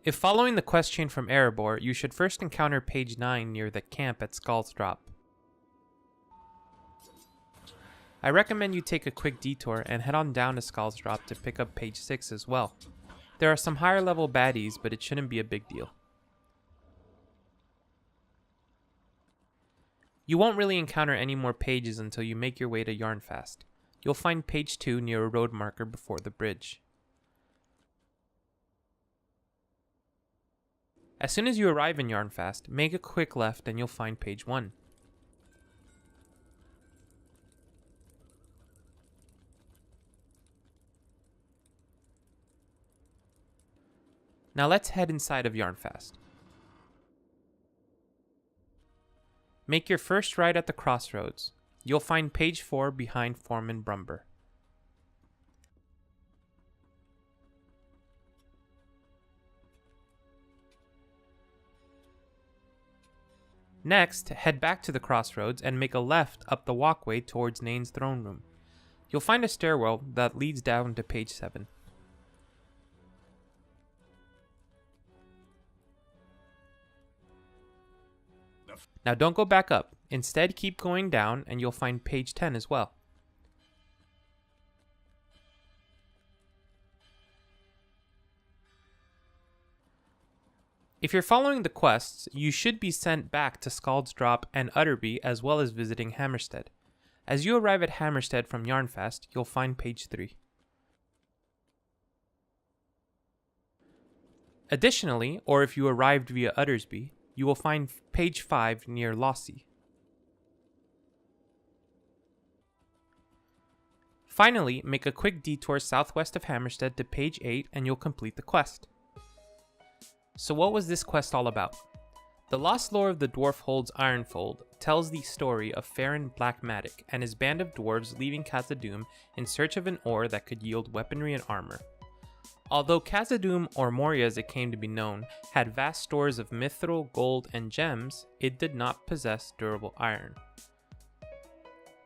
If following the quest chain from Erebor, you should first encounter page 9 near the camp at Skald's Drop. I recommend you take a quick detour and head on down to Skald's Drop to pick up page 6 as well. There are some higher level baddies, but it shouldn't be a big deal. You won't really encounter any more pages until you make your way to Jarnfast. You'll find page 2 near a road marker before the bridge. As soon as you arrive in Jarnfast, make a quick left and you'll find page 1. Now let's head inside of Jarnfast. Make your first right at the crossroads. You'll find page 4 behind Foreman Brumbur. Next, head back to the crossroads and make a left up the walkway towards Nain's throne room. You'll find a stairwell that leads down to page 7. Now don't go back up, instead keep going down and you'll find page 10 as well. If you're following the quests, you should be sent back to Skald's Drop and Utterby as well as visiting Hammerstead. As you arrive at Hammerstead from Jarnfast, you'll find page 3. Additionally, or if you arrived via Uttersby, you will find page 5 near Lossie. Finally, make a quick detour southwest of Hammerstead to page 8 and you'll complete the quest. So what was this quest all about? The lost lore of the Dwarf-holds Ironfold tells the story of Farron Blackmatic and his band of dwarves leaving Khazad-dûm in search of an ore that could yield weaponry and armor. Although Khazad-dûm, or Moria as it came to be known, had vast stores of mithril, gold, and gems, it did not possess durable iron.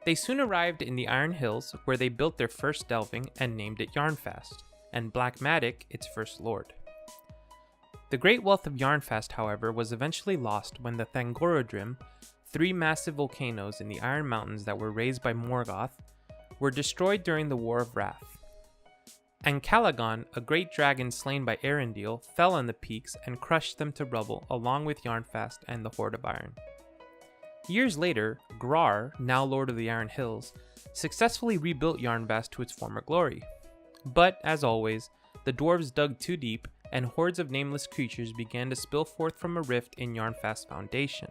They soon arrived in the Iron Hills, where they built their first delving and named it Jarnfast, and Blackmatic its first lord. The great wealth of Jarnfast, however, was eventually lost when the Thangorodrim, 3 massive volcanoes in the Iron Mountains that were raised by Morgoth, were destroyed during the War of Wrath. And Calagon, a great dragon slain by Arendil, fell on the peaks and crushed them to rubble along with Jarnfast and the Hoard of Iron. Years later, Grar, now Lord of the Iron Hills, successfully rebuilt Jarnfast to its former glory. But, as always, the dwarves dug too deep and hordes of nameless creatures began to spill forth from a rift in Jarnfast's foundation.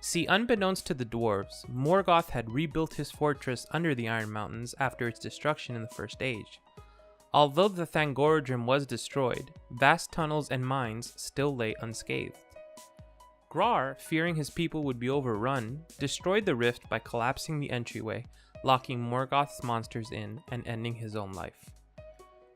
See, unbeknownst to the dwarves, Morgoth had rebuilt his fortress under the Iron Mountains after its destruction in the First Age. Although the Thangorodrim was destroyed, vast tunnels and mines still lay unscathed. Grar, fearing his people would be overrun, destroyed the rift by collapsing the entryway, locking Morgoth's monsters in and ending his own life.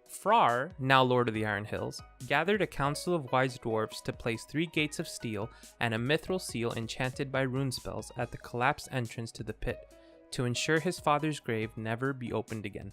Frar, now Lord of the Iron Hills, gathered a council of wise dwarves to place 3 gates of steel and a mithril seal enchanted by rune spells at the collapsed entrance to the pit, to ensure his father's grave never be opened again.